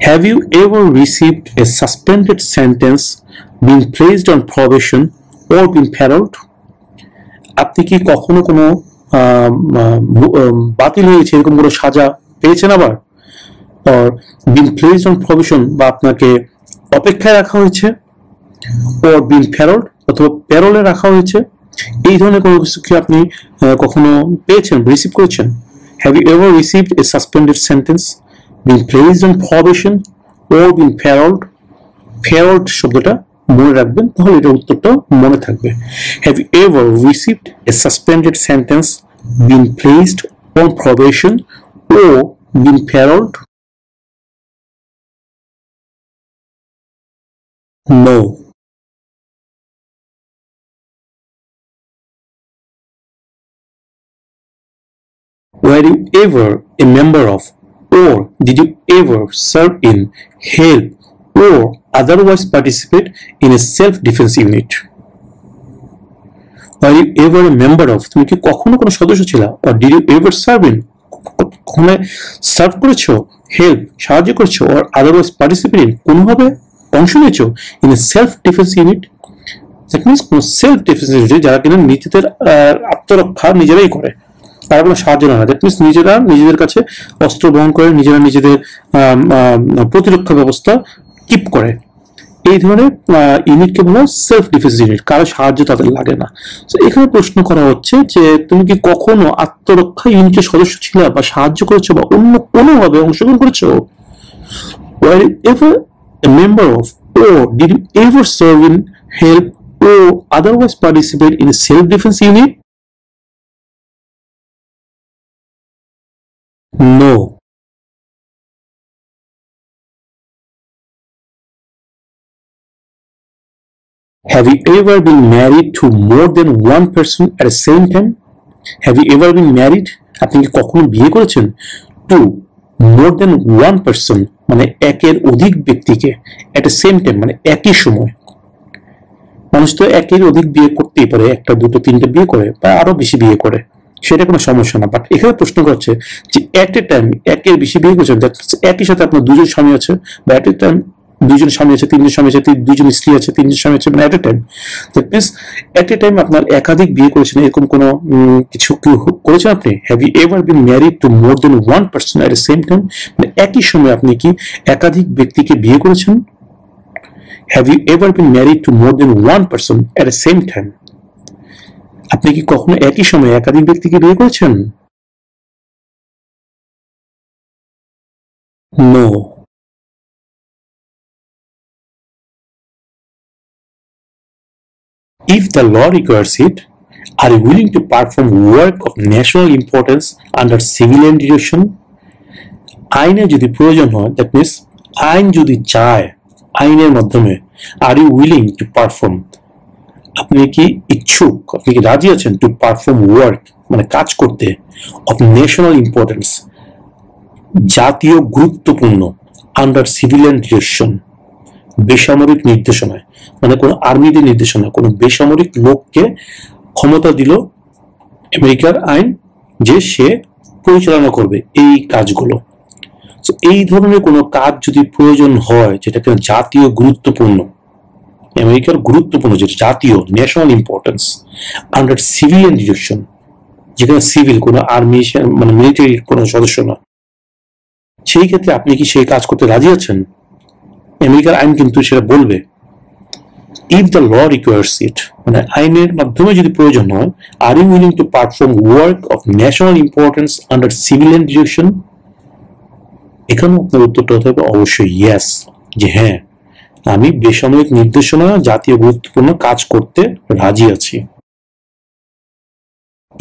Have you ever received a suspended sentence, been placed on probation, or been paroled? আপনি কি কখনো কোনো বাতিল হয়েছে এরকম কোনো সাজা পেয়েছেন আবার, or been placed on probation বা আপনাকে অপেক্ষায় রাখা হয়েছে, or been paroled অথবা প্যারোলে রাখা হয়েছে, এই ধরনের কোনো কিছু কি আপনি কখনো পেয়েছেন, রিসিভ করেছেন? Have you ever received a suspended sentence, been placed on probation, or been paroled? Paroled শব্দটা মনে রাখবেন, তাহলে এটা উত্তরটা মনে থাকবে। Have you ever received a suspended sentence, been placed on probation, or been paroled? No. Were you ever a member of, or did you ever serve in, help, or otherwise participate in a self-defense unit? Were you ever a member of, তুমি কি কখনো কোনো সদস্য ছিলা, or did you ever serve in, কখনো serve করেছো, help সাহায্য করেছো, or otherwise participate in, কোনোভাবে অংশ নিয়েছো in a self-defense unit? That means কোনো self-defense unit যারা কিনা নিজেদের আত্মরক্ষা নিজেরাই করে, তারা কোনো সাহায্য না। দ্যাট মিনস নিজেরা নিজেদের কাছে অস্ত্র বহন করে, নিজেরা নিজেদের প্রতিরক্ষা ব্যবস্থা কিপ করে, এই ধরনের ইউনিটকে বলা হয় সেলফ ডিফেন্স ইউনিট, কারো সাহায্য তাদের লাগে না। তো এখানে প্রশ্ন করা হচ্ছে যে তুমি কি কখনো আত্মরক্ষা ইউনিটের সদস্য ছিল বা সাহায্য করেছো বা অন্য কোনোভাবে অংশগ্রহণ করেছো? Were you ever a member of, or did you ever serve in, help, or otherwise participate in a self defense unit? No. Have you ever been married to more than one person at the same time? Have you ever been married? আপনি কি কখনো বিয়ে করেছেন? To more than one person মানে একের অধিক ব্যক্তিকে, at the same time মানে একই সময়। মানুষ তো একের অধিক বিয়ে করতেই পারে, একটা দুটো তিনটে বিয়ে করে বা আরো বেশি বিয়ে করে, সেটা কোনো সমস্যা না। বাট এখানে প্রশ্ন করছে যে এট এ টাইম একের বেশি বিয়ে করছেন, একই সাথে আপনার দুজন স্বামী আছে, বা এট এ টাইম দুজন স্বামী আছে, তিনজন স্বামী আছে, দুজন স্ত্রী আছে, তিনজন স্বামী আছে, মানে at a time. That means at a time আপনার একাধিক বিয়ে করেছেন, এরকম কোনো কিছু কি করেছেন আপনি? Have you ever been married to more than one person at the same time, মানে একই সময় আপনি কি একাধিক ব্যক্তিকে বিয়ে করেছেন? Have you ever been married to more than one person at the same time? আপনি কি কখনো একই সময়ে একাধিক ব্যক্তিকে বিয়ে করেছেন? No. If the law requires it, are you willing to perform work of national importance under civilian direction? আইনে যদি প্রয়োজন হয়, that means আইন যদি চায়, আইনের মাধ্যমে are you willing to perform, আপনি কি ইচ্ছুক, আপনি কি রাজি আছেন টু পারফর্ম ওয়ার্ক মানে কাজ করতে, অফ ন্যাশনাল ইম্পর্টেন্স জাতীয় গুরুত্বপূর্ণ, আন্ডার সিভিলিয়ান ডিরেকশন বেসামরিক নির্দেশনায়, মানে কোনো আর্মিদের নির্দেশনা, কোনো বেসামরিক লোককে ক্ষমতা দিল আমেরিকার আইন যে সে পরিচালনা করবে এই কাজগুলো। এই ধরনের কোনো কাজ যদি প্রয়োজন হয় যেটা কিনা জাতীয় গুরুত্বপূর্ণ, আমেরিকার গুরুত্বপূর্ণ, যেটা জাতীয় national importance, under civilian direction, যেখানে সিভিল কোনো আর্মি মানে মিলিটারির কোনো সদস্য না, সেই ক্ষেত্রে আপনি কি সেই কাজ করতে রাজি আছেন? আমেরিকার আইন কিন্তু সেটা বলবে। If the law requires it মানে আইনের মাধ্যমে যদি প্রয়োজন হয়, are you willing to perform work of national importance under civilian direction? এখানেও আপনার উত্তরটা হতে হবে অবশ্যই ইয়েস, যে হ্যাঁ আমি বেসামরিক নির্দেশনা জাতীয় গুরুত্বপূর্ণ কাজ করতে রাজি আছি।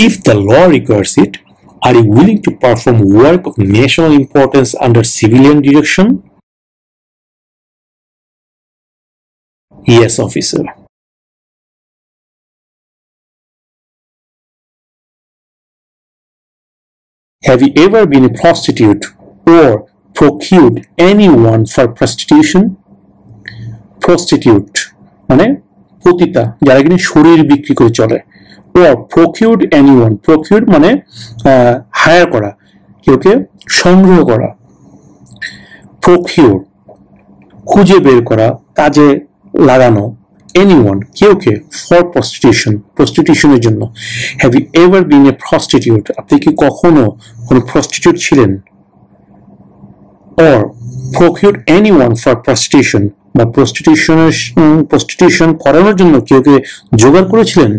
If the law requires it, are you willing to perform work of national importance under civilian direction? Yes, officer. Have you ever been a prostitute or procured anyone for prostitution? Prostitute মানে পতিতা, যারা কিনা শরীর বিক্রি করে চলে, or procured anyone, procured মানে higher করা, কেউকে সংগ্রহ করা, procure খুঁজে বের করা, কাজে লাগানো, anyone কেউকে for prostitutionের জন্য। Have you ever been a prostitute? আপনি কি কখনো কোনো prostitute ছিলেন? Or procured anyone for prostitution বা prostitution করানোর জন্য কেউকে জোগাড় করেছিলেন?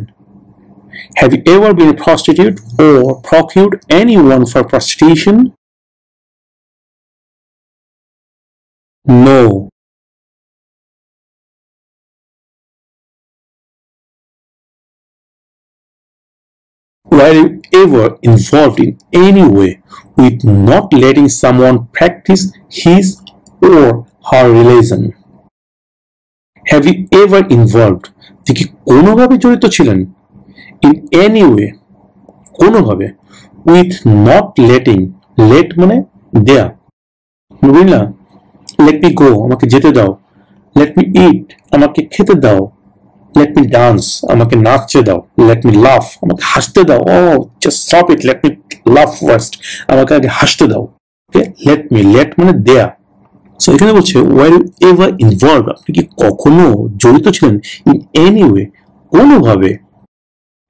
Have you ever been a prostitute or procured anyone for prostitution? No. Were you ever involved in any way with not letting someone practice his or her religion? Have you ever involved? আপনি কি কোনোভাবে জড়িত ছিলেন? In any way, কোনোভাবে, with not letting, let মানে দেয়া, বুঝলা? Let me go, আমাকে যেতে দাও। Let me eat, আমাকে খেতে দাও। Let me dance, আমাকে নাচতে দাও। Let me laugh, আমাকে হাসতে দাও। Oh, just stop it, let me laugh first, আমাকে আগে হাসতে দাও। Okay, let মানে দেয়া। So এখানে বলছে were you ever involved, আপনি কি কখনো জড়িত ছিলেন in any way, কোনোভাবে,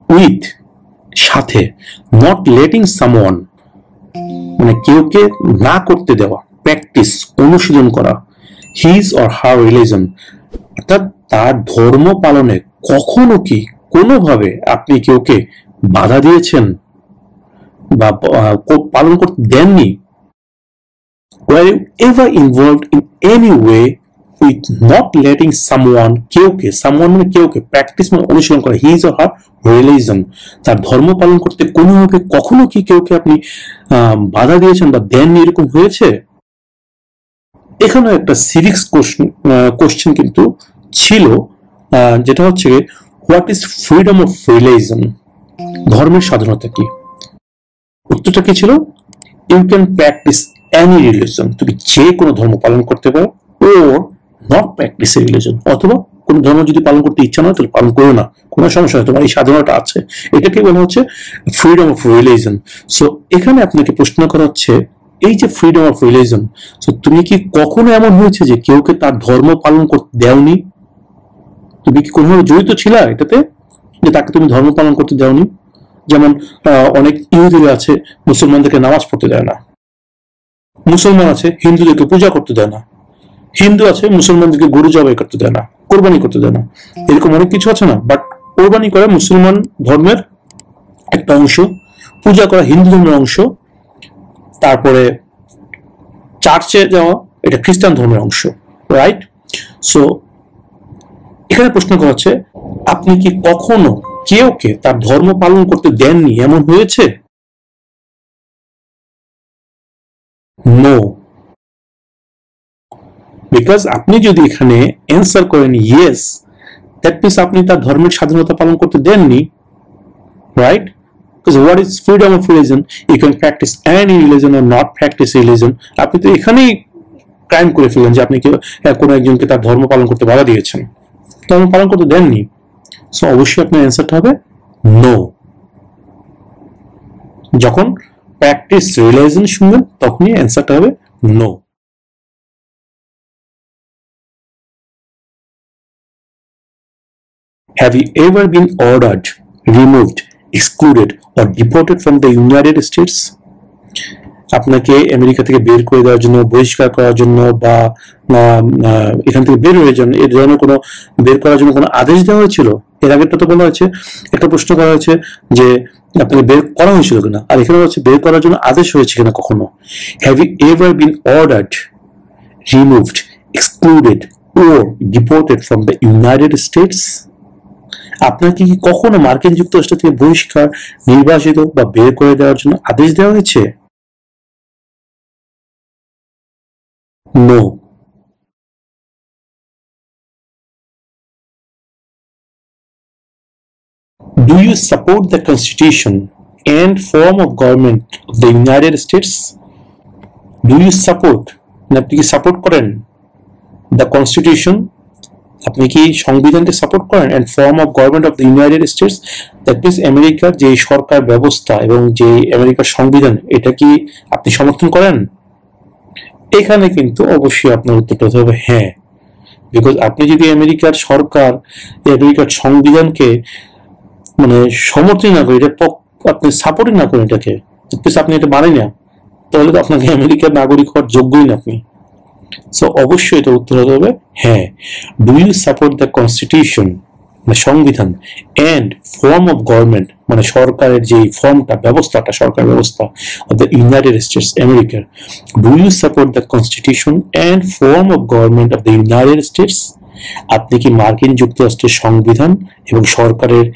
with সাথে, not letting someone মানে কেউকে না করতে দেওয়া, প্র্যাকটিস অনুশীলন করা, his or her religion অর্থাৎ তার ধর্ম পালনে কখনো কি কোনোভাবে আপনি কেউকে বাধা দিয়েছেন বা পালন করতে দেননি? Were you ever involved in any way with not letting someone মানে কেউকে প্র্যাকটিস মানে অনুশীলন করা, his or her religion তার ধর্ম পালন করতে কোনোভাবে কখনো কি কেউকে আপনি বাধা দিয়েছেন বা দেননি, এরকম হয়েছে? এখানে একটা সিভিক্স কোশ্চেন কিন্তু ছিল, যেটা হচ্ছে what is freedom of religion, ধর্মের স্বাধীনতা কি? উত্তরটা কি ছিল? You can practise any religion, তুমি যে কোনো ধর্ম পালন করতে পারো, or not practise a religion, অথবা কোনো ধর্ম যদি পালন করতে ইচ্ছা নয় তাহলে পালন করো না, কোনো সমস্যা নেই, তোমার এই স্বাধীনতা আছে। এটাকে বলা হচ্ছে ফ্রিডম অফ রিলিজিয়ন। সো এখানে আপনাকে প্রশ্ন করা হচ্ছে এই যে ফ্রিডম অফ রিলিজিয়ন, সো তুমি কি কখনো এমন হয়েছে যে কেউকে তার ধর্ম পালন করতে দেওনি? তুমি কি কোনোভাবে জড়িত ছিলা এটাতে যে তাকে তুমি ধর্ম পালন করতে দেওনি? যেমন অনেক ইহুদিরা আছে মুসলমানদেরকে নামাজ পড়তে দেয় না, মুসলমান আছে হিন্দুদেরকে পূজা করতে দেয় না, হিন্দু আছে মুসলমানদেরকে গরু জবাই করতে দেয় না, কোরবানি করতে দেয় না, এরকম অনেক কিছু আছে না? বাট কোরবানি করা মুসলমান ধর্মের একটা অংশ, পূজা করা হিন্দু ধর্মের অংশ, তারপরে চার্চে যাওয়া এটা খ্রিস্টান ধর্মের অংশ, রাইট? সো এখানে প্রশ্ন করা হচ্ছে আপনি কি কখনো কেউকে তার ধর্ম পালন করতে দেননি, এমন হয়েছে? নো, বিকজ আপনি যদি এখানে অ্যান্সার করেন ইয়েস, দ্যাট মিনস আপনি তার ধর্মের স্বাধীনতা পালন করতে দেননি, right? Because what is freedom of religion? You can practice any religion or not practice religion. আপনি তো এখানেই ক্রাইম করে ফেললেন যে আপনি কোনো একজনকে তার ধর্ম পালন করতে বাধা দিয়েছেন, ধর্ম পালন করতে দেননি। সো অবশ্যই আপনার অ্যান্সারটা হবে নো। যখন প্র্যাকটিস রিলিজিয়ন শুনবেন তখনই অ্যান্সারটা হবে no. Have you ever been ordered, removed, excluded or deported from the United States? আপনাকে আমেরিকা থেকে বের করে দেওয়ার জন্য, বহিষ্কার করার জন্য বা এখান থেকে বের হয়ে যান এই ধরনের কোনো বের করার জন্য কোনো আদেশ দেওয়া হয়েছিল? এর আগেরটা তো বলা হয়েছে, একটা প্রশ্ন করা হয়েছে যে আপনাকে বের করা হয়েছিল কিনা, আর এখানে হচ্ছে বের করার জন্য আদেশ হয়েছে কিনা কখনো। Have you ever been ordered, removed, excluded or deported from the United States? আপনাকে কি কখনো মার্কিন যুক্তরাষ্ট্র থেকে বহিষ্কার, নির্বাসিত বা বের করে দেওয়ার জন্য আদেশ দেওয়া হয়েছে? No. Do you support the Constitution and form of government of the United States? Do you support, আপনি কি সাপোর্ট করেন the Constitution, আপনি কি সংবিধানকে সাপোর্ট করেন and form of government of the United States? That means আমেরিকার যে সরকার ব্যবস্থা এবং যে আমেরিকার সংবিধান, এটা কি আপনি সমর্থন করেন? এখানে কিন্তু অবশ্যই আপনার উত্তরটা হতে হবে হ্যাঁ, বিকজ আপনি যদি আমেরিকার সরকার, আমেরিকার সংবিধানকে মানে সমর্থন না করেন, এটা আপনি সাপোর্টই না করেন এটাকে, আপনি এটা মানেন না, তাহলে তো আপনাকে আমেরিকার নাগরিক হওয়ার যোগ্যই না আপনি। সো অবশ্যই এটা উত্তর হতে হবে হ্যাঁ। Do you support the constitution মানে সংবিধান এন্ড ফর্ম অফ গভর্নমেন্ট মানে সরকারের যে ফর্মটা, ব্যবস্থাটা, সরকার ব্যবস্থা অফ দ্য ইউনাইটেড স্টেটস আমেরিকার। Do you support the constitution and form of government of the United States? আপনি কি মার্কিন যুক্তরাষ্ট্রের সংবিধান এবং সরকারের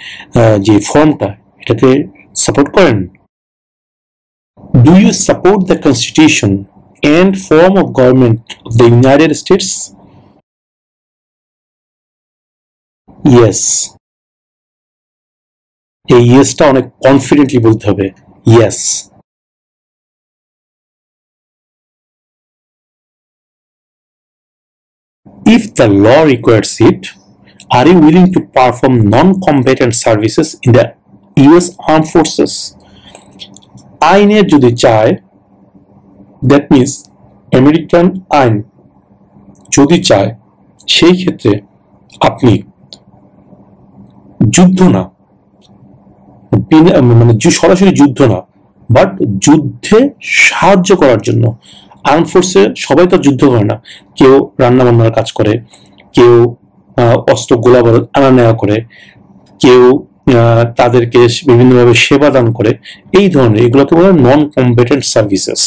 যে ফর্মটা এটাকে সাপোর্ট করেন? Do you support the constitution and form of government of the United States? Yes. এই ইয়েসটা অনেক কনফিডেন্টলি বলতে হবে, yes. If the law requires it, are you willing to perform non-combatant services in the US Armed Forces? আইনের যদি চায়, that means American আইন যদি চায়, সেই ক্ষেত্রে আপনি যুদ্ধ না, মানে সরাসরি যুদ্ধ না, বাট যুদ্ধে সাহায্য করার জন্য। আর্ম ফোর্সে সবাই তো যুদ্ধ করে না, কেউ রান্না বান্নার কাজ করে, কেউ অস্ত্র গোলা বারুদ আনা নেওয়া করে, কেউ তাদেরকে বিভিন্নভাবে সেবা দান করে, এই ধরনের এগুলোকে বলে নন কম্বেটেন্ট সার্ভিসেস।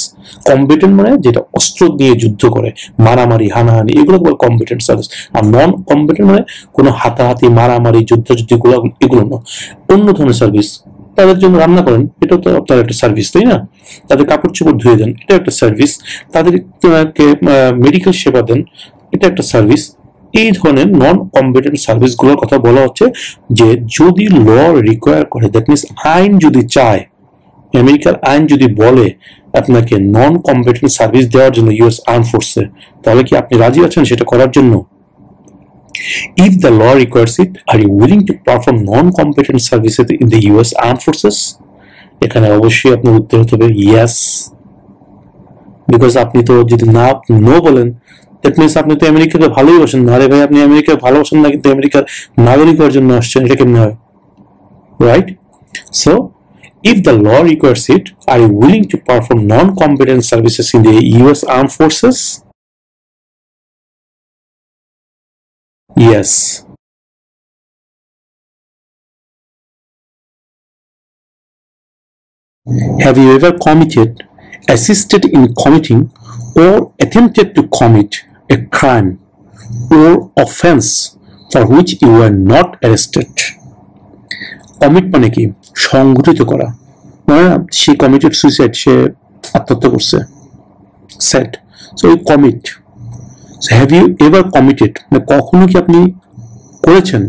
কম্বেটেন্ট মানে যেটা অস্ত্র দিয়ে যুদ্ধ করে, মারামারি হানাহানি, এগুলো বলে কম্বেটেন্ট সার্ভিস। আর নন কম্বেটেন্ট মানে কোনো হাতাহাতি মারামারি যুদ্ধ এগুলো না, অন্য ধরনের সার্ভিস। তাদের জন্য রান্না করেন, এটাও তো আপনার একটা সার্ভিস, তাই না? তাদের কাপড় চোপড় ধুয়ে দেন, এটা একটা সার্ভিস। তাদেরকে মেডিকেল সেবা দেন, এটা একটা সার্ভিস। এই ধরনের নন কম্বেটেন্ট সার্ভিস গুলোর কথা বলা হচ্ছে যে যদি ল রিকোয়ার করে, দ্যাট মিনস আইন যদি চায়, আমেরিকার আইন যদি বলে আপনাকে নন কম্বেটেন্ট সার্ভিস দেওয়ার জন্য ইউএস আর্ম ফোর্সে, তাহলে কি আপনি রাজি আছেন সেটা করার জন্য? If the law requires it, are you willing to perform non-combatant services in the US Armed Forces? এখানে অবশ্যই আপনার উত্তর হতে হবে yes, বিকজ আপনি তো যদি না নো বলেন, দ্যাট মিনস আপনি তো আমেরিকাকে ভালোই বাসেন না। আরে ভাই, আপনি আমেরিকাকে ভালোবাসেন না, কিন্তু আমেরিকার নাগরিক হওয়ার জন্য আসছেন, এটা কেমন হয়? Right? So if the law requires it, are you willing to perform non-combatant services in the US Armed Forces? Yes. Have you ever committed, assisted in committing, or attempted to commit a crime or offense for which you were not arrested? Commit মানে কি? সংগঠিত করা, মানে সে committed suicide, সে আত্মহত্যা করছে, সেট। So you commit. So have you ever committed মানে কখনো কি আপনি করেছেন,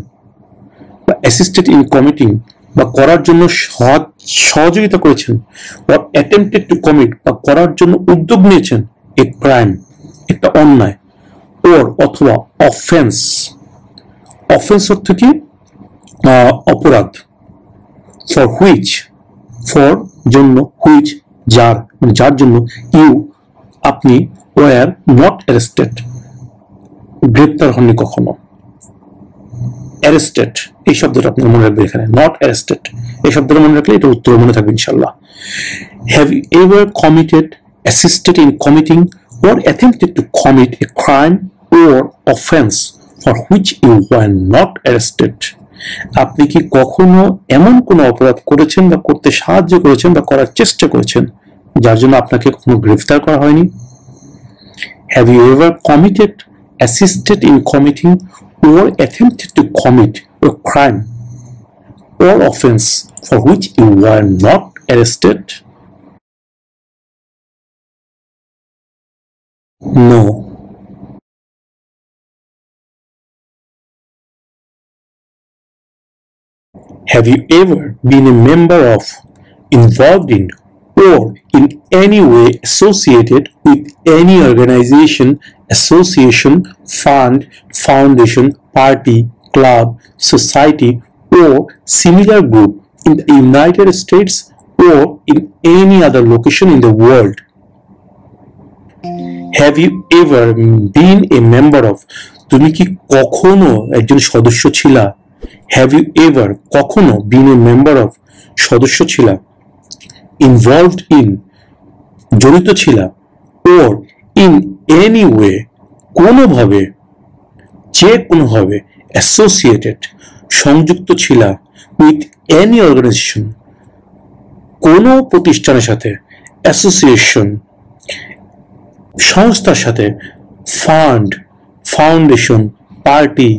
বা অ্যাসিস্টেড ইন কমিটিং বা করার জন্য সহযোগিতা করেছেন, বা অ্যাটেম্পটেড টু কমিট বা করার জন্য উদ্যোগ নিয়েছেন এ ক্রাইম, একটা অন্যায়, ওর অথবা অফেন্স। অফেন্স অর্থ কি? অপরাধ। ফর হুইচ, ফর জন্য, হুইচ যার, মানে যার জন্য, ইউ আপনি ওয়ার নট অ্যারেস্টেড গ্রেপ্তার হননি কখনো। অ্যারেস্টেড এই শব্দটা আপনি মনে রাখবেন, এখানে নট অ্যারেস্টেড এই শব্দটা মনে রাখলে এটা উত্তর মনে থাকবে ইনশাল্লাহ। Have you ever committed, assisted in committing, or attempted to commit a crime or offense for which you were not arrested? আপনি কি কখনো এমন কোনো অপরাধ করেছেন বা করতে সাহায্য করেছেন বা করার চেষ্টা করেছেন যার জন্য আপনাকে কখনো গ্রেফতার করা হয়নি? Have you ever committed, assisted in committing, or attempted to commit a crime or offense for which you were not arrested? No. Have you ever been a member of, involved in, or in any way associated with any organization, association, fund, foundation, party, club, society, or similar group in the United States or in any other location in the world? Have you ever been a member of, তুমি কি কখনো একজন সদস্য ছিলা? Have you ever কখনো বিন a member of, সদস্য ছিলা? Involved in, জড়িত ছিলা? ওর ইন এনি ওয়ে, কোনোভাবে, যে কোনোভাবে, অ্যাসোসিয়েটেড, সংযুক্ত ছিলা? উইথ এনি অর্গানাইজেশন, কোনো প্রতিষ্ঠানের সাথে, অ্যাসোসিয়েশন, সংস্থার সাথে, fund, foundation, party,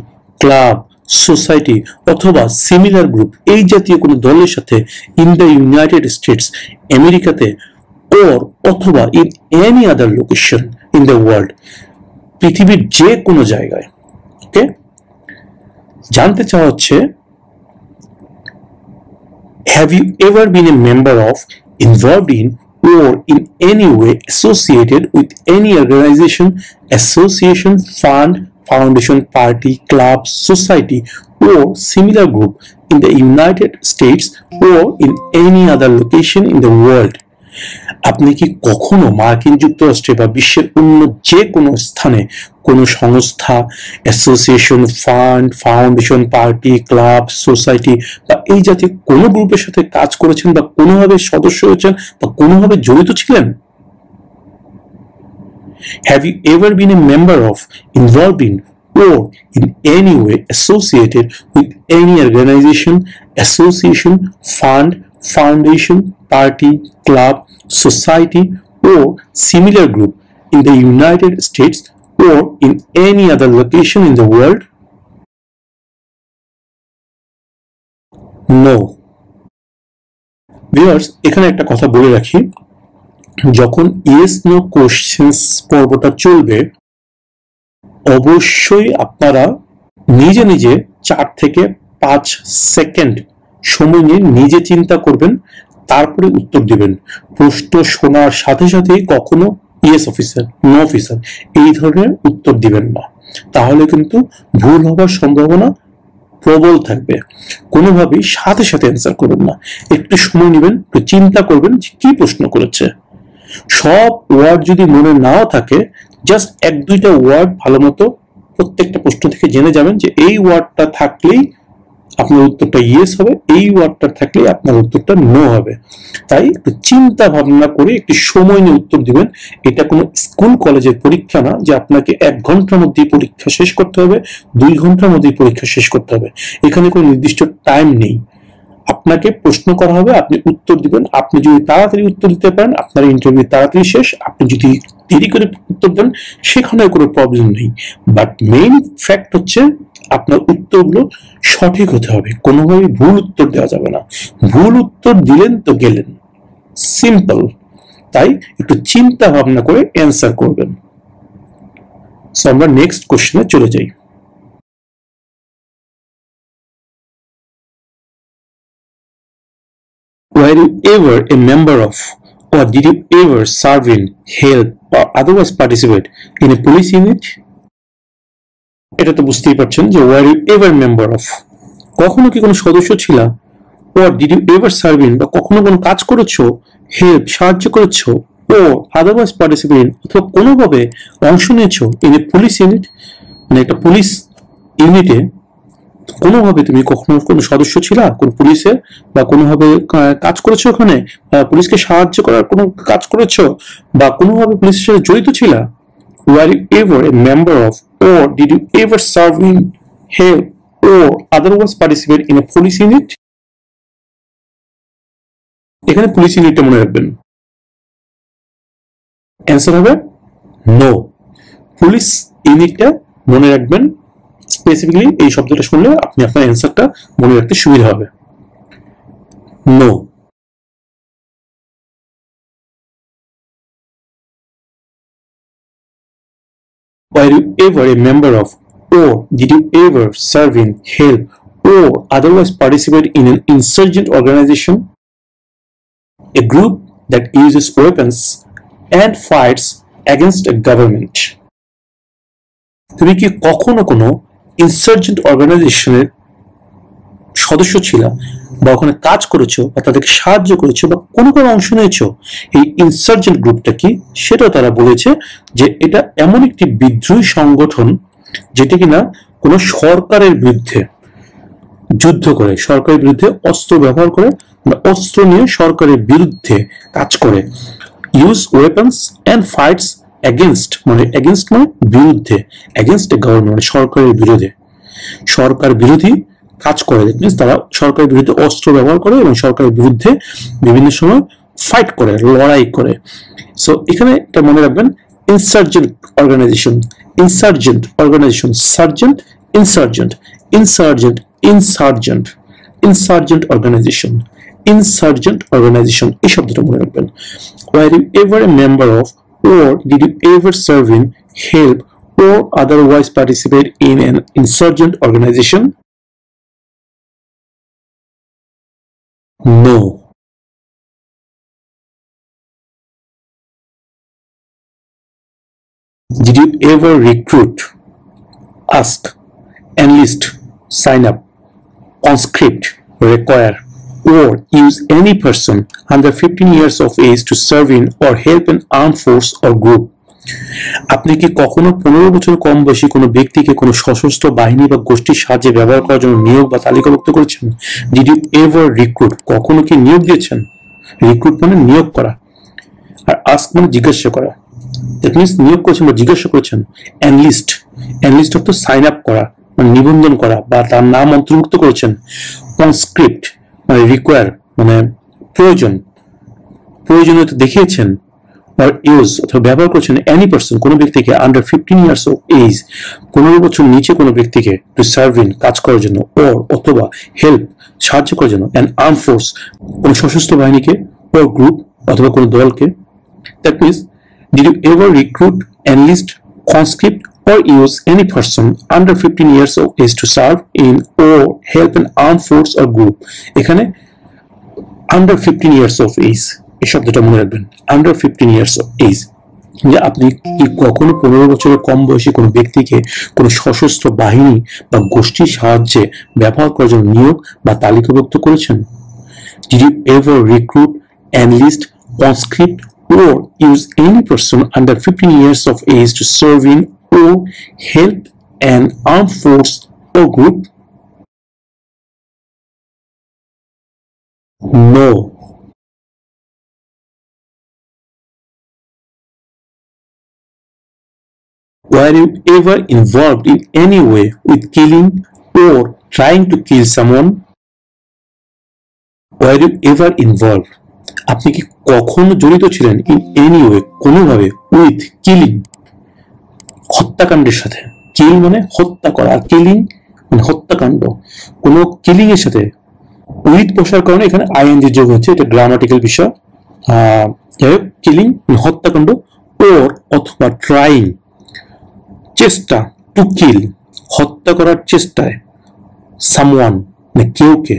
club, society অথবা সিমিলার গ্রুপ, এই জাতীয় কোনো দলের সাথে, ইন দ্য ইউনাইটেড স্টেটস, আমেরিকাতে, ওর অথবা in any other location in the world, পৃথিবীর যে কোনো জায়গায়। ওকে, জানতে চাওয়া হচ্ছে have you ever been a member of, involved in, or in any way associated with any organization, association, fund, foundation, party, club, society, or similar group in the United States or in any other location in the world? আপনি কি কখনো মার্কিন যুক্তরাষ্ট্রে বা বিশ্বের অন্য যে কোনো স্থানে কোনো সংস্থা, association, fund, foundation, party, club, society বা এই জাতীয় কোনো গ্রুপের সাথে কাজ করেছেন বা কোনোভাবে সদস্য হয়েছেন বা কোনোভাবে জড়িত ছিলেন? Have you ever been a member of, involved in, or in any way associated with any organization, association, fund, foundation, party, club, society, or similar group in the United States or in any other location in the world? No. Viewers, এখানে একটা কথা বলে রাখি, যখন yes no questions পর্বটা চলবে অবশ্যই আপনারা নিজে নিজে 4 থেকে 5 সেকেন্ড সময় নিয়ে নিজে চিন্তা করবেন, তারপরে উত্তর দিবেন। প্রশ্ন শোনার সাথে সাথেই কখনো ইয়েস অফিসার, নো অফিসার এই ধরনের উত্তর দিবেন না, তাহলে কিন্তু ভুল হবার সম্ভাবনা প্রবল থাকবে। কোনোভাবেই সাথে সাথে অ্যান্সার করবেন না, একটু সময় নেবেন, একটু চিন্তা করবেন যে কি প্রশ্ন করেছে। সব ওয়ার্ড যদি মনে নাও থাকে, জাস্ট 1-2টা ওয়ার্ড ভালো মতো প্রত্যেকটা প্রশ্ন থেকে জেনে যাবেন যে এই ওয়ার্ডটা থাকলেই আপনার উত্তরটা ইয়েস হবে, এই ওয়ার্ডটা থাকলে আপনার উত্তরটা নো হবে। তাই একটু চিন্তা ভাবনা করে একটু সময় নিয়ে উত্তর দিবেন। এটা কোনো স্কুল কলেজের পরীক্ষা না যে আপনাকে 1 ঘন্টার মধ্যে পরীক্ষা শেষ করতে হবে, 2 ঘন্টার মধ্যে পরীক্ষা শেষ করতে হবে। এখানে কোনো নির্দিষ্ট টাইম নেই। আপনাকে প্রশ্ন করা হবে, আপনি উত্তর দিবেন। আপনি যদি তাড়াতাড়ি উত্তর দিতে পারেন, আপনার ইন্টারভিউ তাড়াতাড়ি শেষ। আপনি যদি দেরি করে উত্তর দেন, সেখানে কোনো প্রবলেম নেই। বাট মেইন ফ্যাক্ট হচ্ছে আপনার উত্তরগুলো সঠিক হতে হবে, কোনোভাবেই ভুল উত্তর দেওয়া যাবে না। ভুল উত্তর দিলেন তো গেলেন, সিম্পল। তাই একটু চিন্তা ভাবনা করে অ্যান্সার করবেন। সো আমরা নেক্সট কোশ্চেনে চলে যাই। Were you ever a member of, or did you ever serve in, help, or otherwise participate in a police unit? এটা তো বুঝতেই পারছেন যে were you ever member of, কখনো কি কোনো সদস্য ছিলা? or did you ever serve in, বা কখনো কোনো কাজ করেছো, হেল্প, সাহায্য করেছো, or otherwise participate in, অথবা কোনোভাবে অংশ নিয়েছো in a police unit, মানে একটা পুলিশ ইউনিটে কোনোভাবে তুমি কখনো কোনো সদস্য ছিলা কোন পুলিশে, বা কোনোভাবে কাজ করেছো, ওখানে পুলিশকে সাহায্য করার কোনো কাজ করেছো, বা কোনোভাবে পুলিশের সাথে জড়িত ছিলা? Were you ever a member of, or did you ever serve in, help, or otherwise participate in a police unit? এখানে পুলিশ ইউনিটটা মনে রাখবেন। অ্যান্সার হবে নো। পুলিশ ইউনিটটা মনে রাখবেন। স্পেসিফিক্যালি এই শব্দটা শুনলে আপনি আপনার অ্যান্সারটা মনে রাখতে সুবিধা হবে। No. Were you ever a member of, or did you ever serve in, help, or otherwise participate in an insurgent organization, a group that uses weapons and fights against a government? তুমি কি কখনো কোনো insurgent অর্গানাইজেশনের সদস্য ছিলা বা ওখানে কাজ করেছো বা তাদেরকে সাহায্য করেছো বা কোনো অংশ নিয়েছো, এই ইনসার্জেন্ট গ্রুপটা কি সেটাও তারা বলেছে যে এটা এমন একটি বিদ্রোহী সংগঠন যেটা কিনা কোনো সরকারের বিরুদ্ধে যুদ্ধ করে, সরকারের বিরুদ্ধে অস্ত্র ব্যবহার করে বা অস্ত্র নিয়ে সরকারের বিরুদ্ধে কাজ করে, use weapons and fights against, মানে এগেনস্ট মানে বিরুদ্ধে, এগেনস্ট এ গভর্নমেন্ট মানে সরকারের বিরুদ্ধে, সরকার বিরোধী কাজ করে। মিনস তারা সরকারের বিরুদ্ধে অস্ত্র ব্যবহার করে এবং সরকারের বিরুদ্ধে বিভিন্ন সময় ফাইট করে, লড়াই করে। সো এখানে এটা মনে রাখবেন, insurgent organization, insurgent organization, sergeant, insurgent, insurgent, insurgent, insurgent organization, insurgent organization, এই শব্দটা মনে রাখবেন। Were you ever a member of, or did you ever serve in, help, or otherwise participate in an insurgent organization? No. Did you ever recruit, ask, enlist, sign up, conscript, require, or use any person under 15 years of age to serve in or help an armed force or group? আপনি কি কখনো 15 বছর কম বয়সী কোনো ব্যক্তিকে কোনো সশস্ত্র বাহিনী বা গোষ্ঠীর সাহায্যে ব্যবহার করার জন্য নিয়োগ বা তালিকাভুক্ত করেছেন? ডিড ইউ এভার রিক্রুট, কখনো কি নিয়োগ দিয়েছেন? রিক্রুট মানে নিয়োগ করা, আর আস্ক মানে জিজ্ঞাসা করা, দ্যাট মিনস নিয়োগ করেছেন বা জিজ্ঞাসা করেছেন। এনলিস্ট, এনলিস্ট অর্থ সাইন আপ করা মানে নিবন্ধন করা বা তার নাম অন্তর্ভুক্ত করেছেন। কনস্ক্রিপ্ট মানে রিকোয়ার মানে প্রয়োজন, প্রয়োজনীয়তা দেখিয়েছেন। or use অথবা ব্যবহার করছেন any person কোনো ব্যক্তিকে under 15 years of age 15 বছর নিচে কোনো ব্যক্তিকে to serve in কাজ করার জন্য, or অথবা help সাহায্য করার জন্য an armed force কোনো সশস্ত্র বাহিনীকে, or group অথবা কোনো দলকে। that means did you ever recruit, enlist, conscript or use any person under 15 years of age to serve in or help an armed force or group? এখানে under 15 years of age এই শব্দটা মনে রাখবেন, under 15 years of age, যে আপনি কি কখনো 15 বছরের কম বয়সী কোনো ব্যক্তিকে কোনো সশস্ত্র বাহিনী বা গোষ্ঠীর সাহায্যে ব্যবহার করার জন্য নিয়োগ বা তালিকাভুক্ত করেছেন? Did you ever recruit, enlist, conscript or use any person under 15 years of age to serve in or help an armed force or group? No. Were you ever involved in any way with killing or trying to kill someone? Were you ever involved? আপনি কি কখনো জড়িত ছিলেন in any way কোনোভাবে with killing হত্যাকাণ্ডের সাথে? কিল মানে হত্যা করা, আর কিলিং মানে হত্যাকাণ্ড। কোনো কিলিং এর সাথে উইথ বসার কারণে এখানে আইএনজি যোগ হচ্ছে, এটা গ্রামাটিক্যাল বিষয়। কিলিং মানে হত্যাকাণ্ড, ওর অথবা ট্রাইং চেষ্টা, টু কিল হত্যা করার চেষ্টায়, সামওয়ান মানে কেউকে।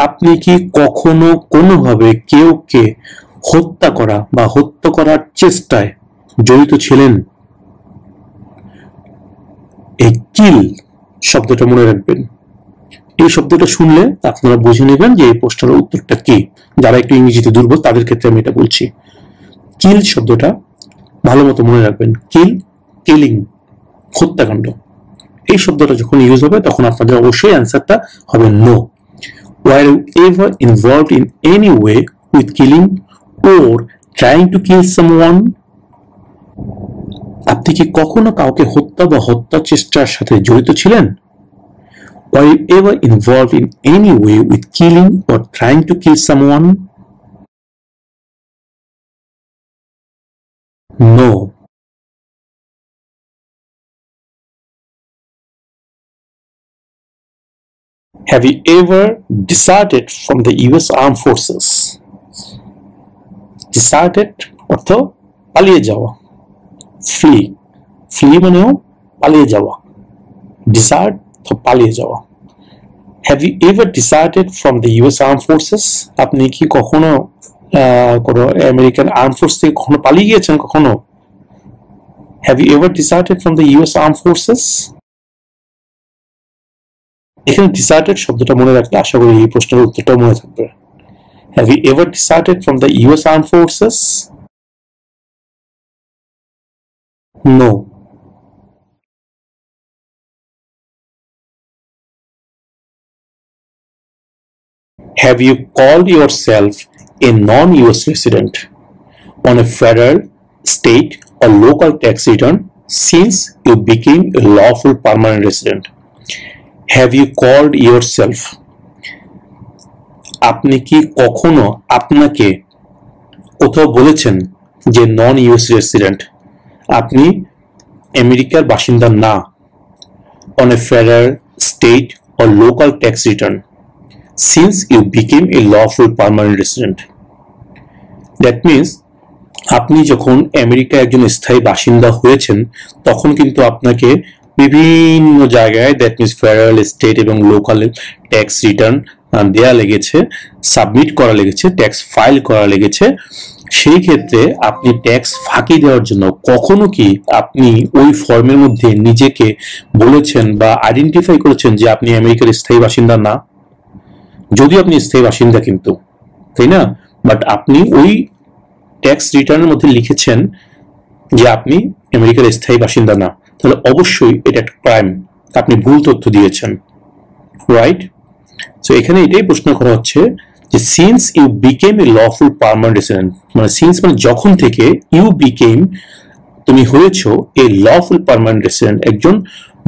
আপনি কি কখনো কোনোভাবে কেউকে হত্যা করা বা হত্যা করার চেষ্টায় জড়িত ছিলেন? এই কিল শব্দটা মনে রাখবেন, এই শব্দটা শুনলে আপনারা বুঝে নেবেন যে এই প্রশ্নের উত্তরটা কি। যারা একটু ইংরেজিতে দুর্বল তাদের ক্ষেত্রে আমি এটা বলছি। কিল শব্দটা ভালো মতো মনে রাখবেন, কিল, কিলিং হত্যাকাণ্ড, এই শব্দটা যখন ইউজ হবে তখন আপনাদের অবশ্যই অ্যান্সারটা হবে no. Were you ever involved in any way with killing or trying to kill someone? আপনি কি কখনো কাউকে হত্যা বা হত্যা চেষ্টার সাথে জড়িত ছিলেন? Were you ever involved in any way with killing or trying to kill someone? No. Have you ever deserted from the US Armed Forces? Deserted অর্থ পালিয়ে যাওয়া, ফ্লি, ফ্লি মানেও পালিয়ে যাওয়া, ডিসার্ট তো পালিয়ে যাওয়া। Have you ever deserted from the US Armed Forces? আপনি কি কখনো কোনো আমেরিকান আর্ম ফোর্স থেকে কখনো পালিয়ে গিয়েছেন কখনো? Have you ever deserted from the US Armed Forces? এখানে deserted শব্দটা মনে রাখলে আশা করি এই প্রশ্নের উত্তরটা মনে থাকবে। Have you ever deserted from the US Armed Forces? No. Have you called yourself a non-US resident on a federal, state, or local tax return since you became a lawful permanent resident? Have you called yourself? আপনি কি কখনো আপনাকে কোথাও বলেছেন যে নন US resident, আপনি আমেরিকার বাসিন্দা না, on a federal, state, or local tax return since you became a lawful permanent resident? That means আপনি যখন আমেরিকায় একজন স্থায়ী বাসিন্দা হয়েছেন তখন কিন্তু আপনাকে বিভিন্ন জায়গায় দ্যাট মিনস ফেডারেল, স্টেট এবং লোকাল ট্যাক্স রিটার্ন দেয়া লেগেছে, সাবমিট করা লেগেছে, ট্যাক্স ফাইল করা লেগেছে। সেই ক্ষেত্রে আপনি ট্যাক্স ফাঁকি দেওয়ার জন্য কখনো কি আপনি ওই ফর্মের মধ্যে নিজেকে বলেছেন বা আইডেন্টিফাই করেছেন যে আপনি আমেরিকার স্থায়ী বাসিন্দা না? যদিও আপনি স্থায়ী বাসিন্দা কিন্তু, তাই না? বাট আপনি ওই ট্যাক্স রিটার্নের মধ্যে লিখেছেন যে আপনি আমেরিকার স্থায়ী বাসিন্দা না, তাহলে অবশ্যই এটা একটা ক্রাইম, আপনি ভুল তথ্য দিয়েছেন, রাইট? সো এখানে এটাই প্রশ্ন করা হচ্ছে যে since you became a lawful permanent resident, মানে সিন্স মানে যখন থেকে, ইউ বিকেম তুমি হয়েছো এ লফুল পার্মানেন্ট রেসিডেন্ট একজন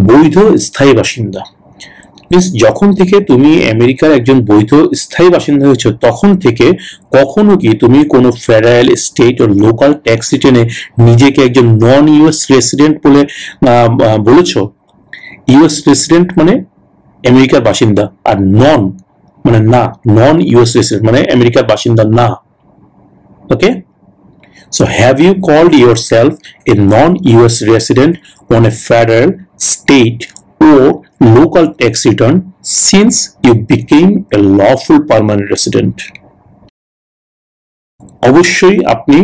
বৈধ স্থায়ী বাসিন্দা। মিনস যখন থেকে তুমি আমেরিকার একজন বৈধ স্থায়ী বাসিন্দা হয়েছো তখন থেকে কখনো কি তুমি কোনো ফেডারেল, স্টেট ও লোকাল ট্যাক্স রিটার্নে নিজেকে একজন নন ইউএস রেসিডেন্ট বলে বলেছো? ইউএস রেসিডেন্ট মানে আমেরিকার বাসিন্দা, আর নন মানে না, নন ইউএস রেসিডেন্ট মানে আমেরিকার বাসিন্দা না। Okay, so have you called yourself a non US resident on a federal, state or local tax return since you became a lawful permanent resident? অবশ্যই আপনি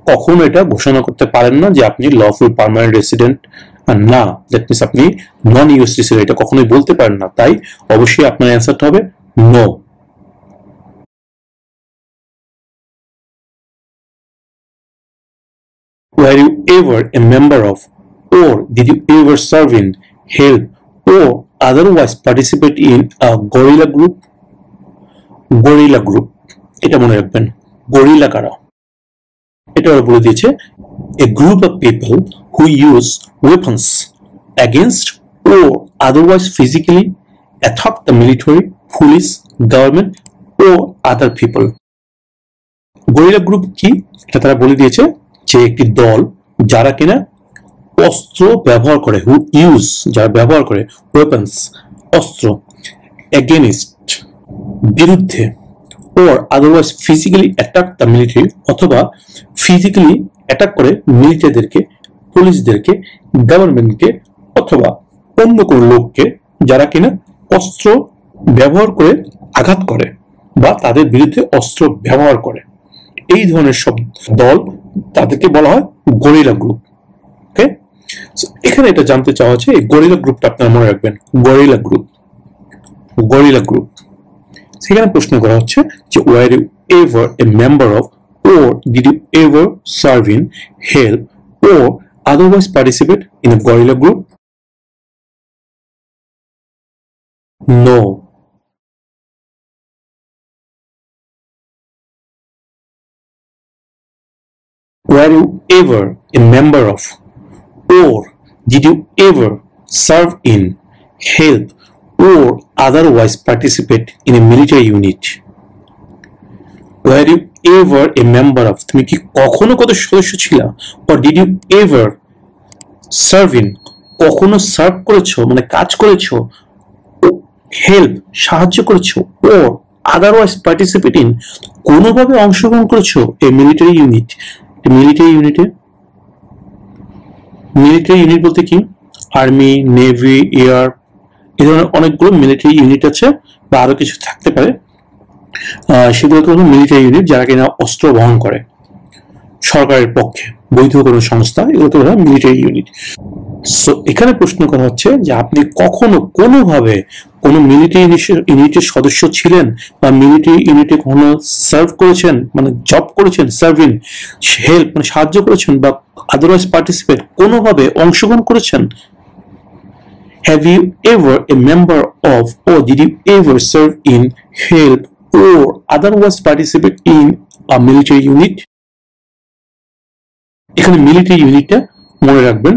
কখনো এটা ঘোষণা করতে পারেন না যে আপনি লফুল পার্মানেন্ট রেসিডেন্ট না, দ্যাট মিনস আপনি নন ইউএস রেসিডেন্ট, এটা কখনোই বলতে পারেন না। তাই অবশ্যই আপনার অ্যান্সারটা হবে no. Were you ever a member of, or did you ever serve in, help, or otherwise participate in a guerrilla group? Guerrilla group, এটা মনে রাখবেন। গরিলা কারা? এটা ওরা বলে দিয়েছে a group of people who use weapons against or otherwise physically attack the military, police, government or other people. Gorilla group কি? এটা তারা বলে দিয়েছে যে একটি দল যারা কিনা অস্ত্র ব্যবহার করে, হু ইউজ, যারা ব্যবহার করে, ওয়েপন্স অস্ত্র, এগেনিস্ট বিরুদ্ধে, or otherwise physically attack the military অথবা ফিজিক্যালি অ্যাটাক করে মিলিটারিদেরকে, পুলিশদেরকে, গভর্নমেন্টকে অথবা অন্য কোনো লোককে যারা কিনা অস্ত্র ব্যবহার করে আঘাত করে বা তাদের বিরুদ্ধে অস্ত্র ব্যবহার করে, এই ধরনের সব দল তাদেরকে বলা হয় গরিলা গ্রুপ। ওকে, এখানে এটা জানতে চাওয়া হচ্ছে এই গরিলা গ্রুপটা আপনারা মনে রাখবেন, গরিলা গ্রুপ, গরিলা গ্রুপ। সেখানে প্রশ্ন করা হচ্ছে যে were you ever a member of, or did you ever serve in, help, or otherwise participate in a guerrilla group? No. Were you ever a member of, or did you ever serve in, help, or otherwise participate in a military unit? Were you ever a member of, তুমি কি কখনো কত সদস্য ছিলা? or did you ever serve in, কখনো serve করেছো মানে কাজ করেছো, হেল্প সাহায্য করেছো, or otherwise participate in কোনোভাবে অংশগ্রহণ করেছো এই মিলিটারি ইউনিট? মিলিটারি ইউনিটে, মিলিটারি ইউনিট বলতে কি আর্মি, নেভি, এয়ার, এই ধরনের অনেকগুলো মিলিটারি ইউনিট আছে বা আরো কিছু থাকতে পারে, সেগুলোকে হলো মিলিটারি ইউনিট যারা কিনা অস্ত্র বহন করে সরকারের পক্ষে, বৈধ কোনো সংস্থা, এগুলোকে বলা হয় মিলিটারি ইউনিট। সো এখানে প্রশ্ন করা হচ্ছে যে আপনি কখনো কোনোভাবে কোনো মিলিটারি ইউনিটের সদস্য ছিলেন বা মিলিটারি ইউনিটে কখনো সার্ভ করেছেন, মানে জব করেছেন, সার্ভিং, হেল্প মানে সাহায্য করেছেন বা আদারওয়াইজ পার্টিসিপেট কোনোভাবে অংশগ্রহণ করেছেন? Have you ever a member of or did you ever serve in, help or otherwise participate in a military unit? এখানে মিলিটারি ইউনিটটা মনে রাখবেন,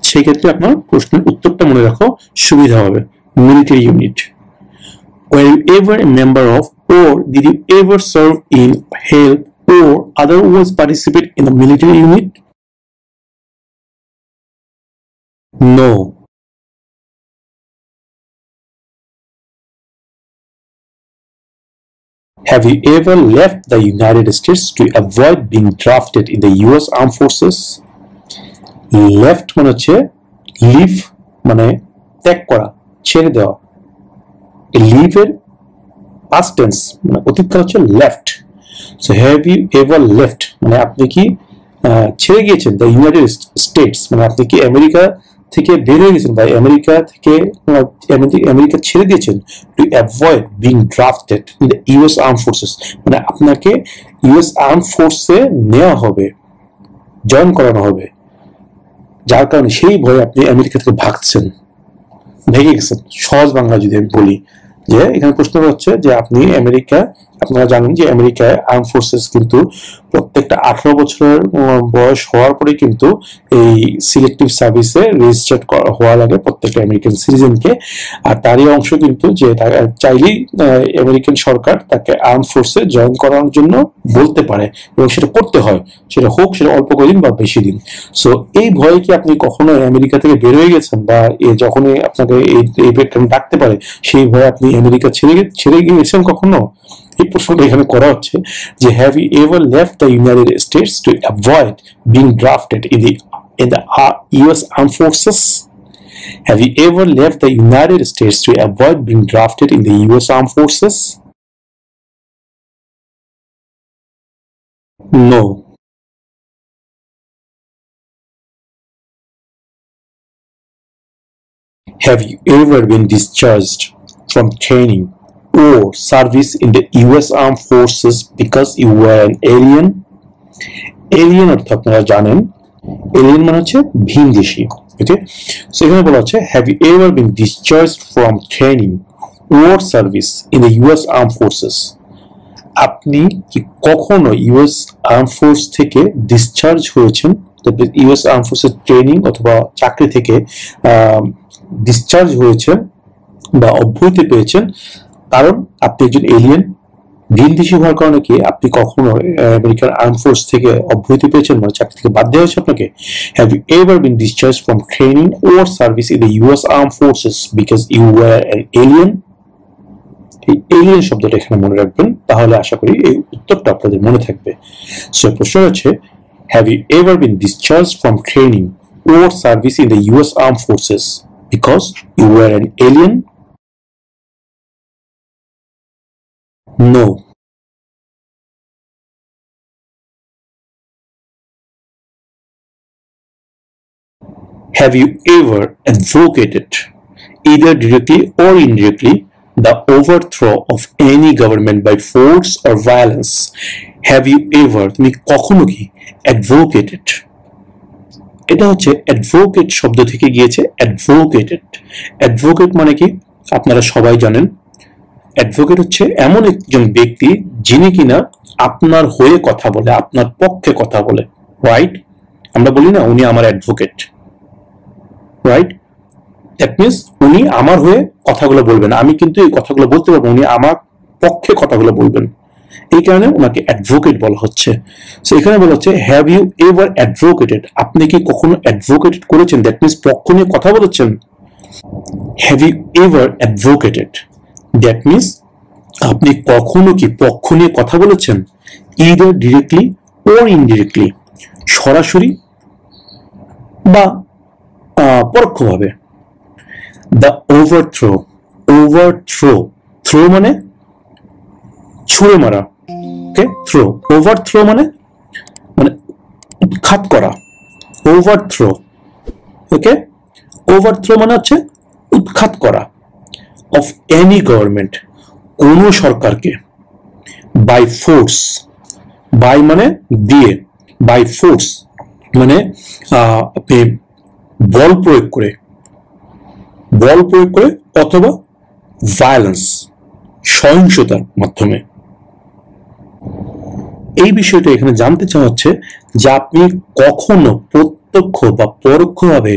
সেই ক্ষেত্রে আপনার প্রশ্নের উত্তরটা মনে রাখা সুবিধা হবে। Military unit, were you ever a member of or did you ever serve in, help or otherwise participate in a military unit? No. Have you ever left the United States to avoid being drafted in the US Armed Forces? Left মানে হচ্ছে leave, মানে ত্যাগ করা, ছেড়ে দেওয়া। Leave এর past tense মানে অতীতকাল হচ্ছে left. So have you ever left মানে আপনি কি ছেড়ে গিয়েছেন দ্য ইউনাইটেড স্টেটস, মানে আপনি কি আমেরিকা থেকে বের হয়ে গেছেন বা আমেরিকা থেকে আমেরিকা ছেড়ে দিয়েছেন two avoid being drafted in the US arm forces, মানে আপনাকে ইউএস আর্ম ফোর্সে নেওয়া হবে, জয়েন করানো হবে, যার কারণে সেই ভয়ে আপনি আমেরিকা থেকে ভাগছেন, ভেগে গেছেন। সহজ বাংলা যদি আমি বলি, যে এখানে প্রশ্ন হচ্ছে যে আপনি আমেরিকা, আপনারা জানেন যে আমেরিকায় আর্ম ফোর্সেস কিন্তু প্রত্যেকটা 18 বছরের বয়স হওয়ার পরে কিন্তু এই সিলেক্টিভ সার্ভিসে রেজিস্টার্ড হওয়া লাগে প্রত্যেকটা আমেরিকান সিটিজেনকে। আর তারই অংশ কিন্তু যে চাইলেই আমেরিকান সরকার তাকে আর্ম ফোর্সে জয়েন করানোর জন্য বলতে পারে এবং সেটা করতে হয়, সেটা হোক সেটা অল্প কদিন বা বেশি দিন। সো এই ভয়ে কি আপনি কখনো আমেরিকা থেকে বের হয়ে গেছেন বা যখনই আপনাকে এই ডাকতে পারে সেই ভয়ে আপনি আমেরিকা ছেড়ে গিয়েছেন কখনো? এই প্রশ্নটা এখানে করা হচ্ছে যে have you ever left the United States to avoid being drafted in the US Armed Forces? Have you ever left the United States to avoid being drafted in the US Armed Forces? No. Have you ever been discharged from training or service in the US Armed Forces because you were an alien? Alien অর্থ আপনারা জানেন, alien মানে হচ্ছে ভিনদেশী। ওকে, so এখানে বলা হচ্ছে have you ever been discharged from training or service in the US arm forces? আপনি কি কখনো ইউএস আর্ম ফোর্স থেকে ডিসচার্জ হয়েছেন, ইউএস আর্ম ফোর্সের ট্রেনিং অথবা চাকরি থেকে ডিসচার্জ হয়েছেন বা অব্যাহতি পেয়েছেন কারণ আপনি একজন এলিয়েন, ভিনদেশী হওয়ার কারণে কি আপনি কখনো আমেরিকান আর্ম ফোর্স থেকে অব্যাহতি পেয়েছেন, মানে চাকরি থেকে বাদ দেওয়া হয়েছে আপনাকে? Have you ever been discharge from training or service in the US arm forces because you were an alien? এই এলিয়েন শব্দটা এখানে মনে রাখবেন, তাহলে আশা করি এই উত্তরটা আপনাদের মনে থাকবে। সো প্রশ্ন হচ্ছে have you ever been discharge from training or service in the US arm forces because you were an alien? No. Have you ever advocated, either directly or indirectly, the overthrow of any government by force or violence? Have you ever, তুমি কখনো কি advocated, এটা হচ্ছে advocate শব্দ থেকে গিয়েছে advocated। advocate মানে কি আপনারা সবাই জানেন, অ্যাডভোকেট হচ্ছে এমন একজন ব্যক্তি যিনি কিনা আপনার হয়ে কথা বলে, আপনার পক্ষে কথা বলে, রাইট? আমরা বলি না উনি আমার অ্যাডভোকেট, রাইট? দ্যাট মিনস উনি আমার হয়ে কথাগুলো বলবেন, আমি কিন্তু এই কথাগুলো বলতে পারবো, উনি আমার পক্ষে কথাগুলো বলবেন, এই কারণে ওনাকে অ্যাডভোকেট বলা হচ্ছে। সো এখানে বলা হচ্ছে হ্যাভ ইউ এভার অ্যাডভোকেটেড, আপনি কি কখনো অ্যাডভোকেটেড করেছেন, দ্যাট মিনস পক্ষ নিয়ে কথা বলেছেন। Have you ever advocated, that means আপনি কখনো কি পক্ষ নিয়ে কথা বলেছেন, ইদার ডিরেক্টলি ওর ইনডিরেক্টলি, সরাসরি বা পরোক্ষভাবে। দ্য ওভারথ্রো, ওভারথ্রো, থ্রো মানে ছুঁড়ে মারা, ওকে, থ্রো, ওভারথ্রো মানে মানে উৎখাত করা, ওভারথ্রো ওকে, ওভারথ্রো মানে হচ্ছে উৎখাত করা, অফ এনি গভর্নমেন্ট, কোন সরকারকে, বাই ফোর্স, বাই মানে দিয়ে, বাই ফোর্স মানে আপনি বল প্রয়োগ করে, বল প্রয়োগ করে অথবা ভায়োলেন্স, সহিংসতার মাধ্যমে। এই বিষয়টা এখানে জানতে চাওয়া হচ্ছে যে আপনি কখনো প্রত্যক্ষ বা পরোক্ষভাবে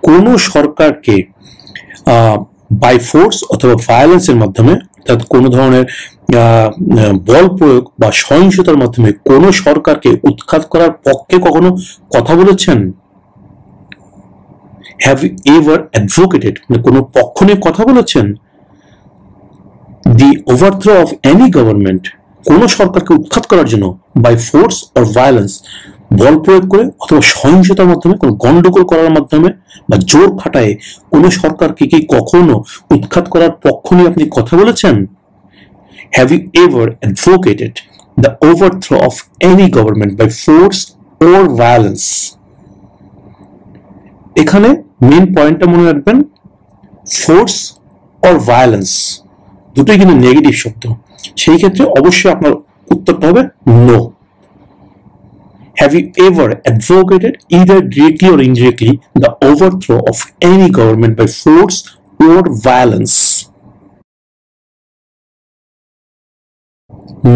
কোন সরকারকে বাই ফোর্স অথবা ভায়োলেন্সের মাধ্যমে, অর্থাৎ কোনো ধরনের বল প্রয়োগ বা সহিংসতার মাধ্যমে কোন সরকারকে উৎখাত করার পক্ষে কখনো কথা বলেছেন? হ্যাভ ইউ এভার অ্যাডভোকেটেড, মানে কোনো পক্ষ নিয়ে কথা বলেছেন? দি ওভারথ্রো অফ এনি গভর্নমেন্ট, কোন সরকারকে উৎখাত করার জন্য, বাই ফোর্স অর ভায়োলেন্স, বল প্রয়োগ করে অথবা সহিংসতার মাধ্যমে, কোনো গন্ডগোল করার মাধ্যমে বা জোর খাটায় কোন সরকারকে কি কখনো উৎখাত করার পক্ষ নিয়ে আপনি কথা বলেছেন? Have you ever advocated the overthrow of any government by force or violence? এখানে মেন পয়েন্টটা মনে রাখবেন, ফোর্স অর ভায়োলেন্স দুটোই কিন্তু নেগেটিভ শব্দ, সেই ক্ষেত্রে অবশ্যই আপনার উত্তরটা হবে no. Have you ever advocated either directly or indirectly the overthrow of any government by force or violence?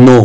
No.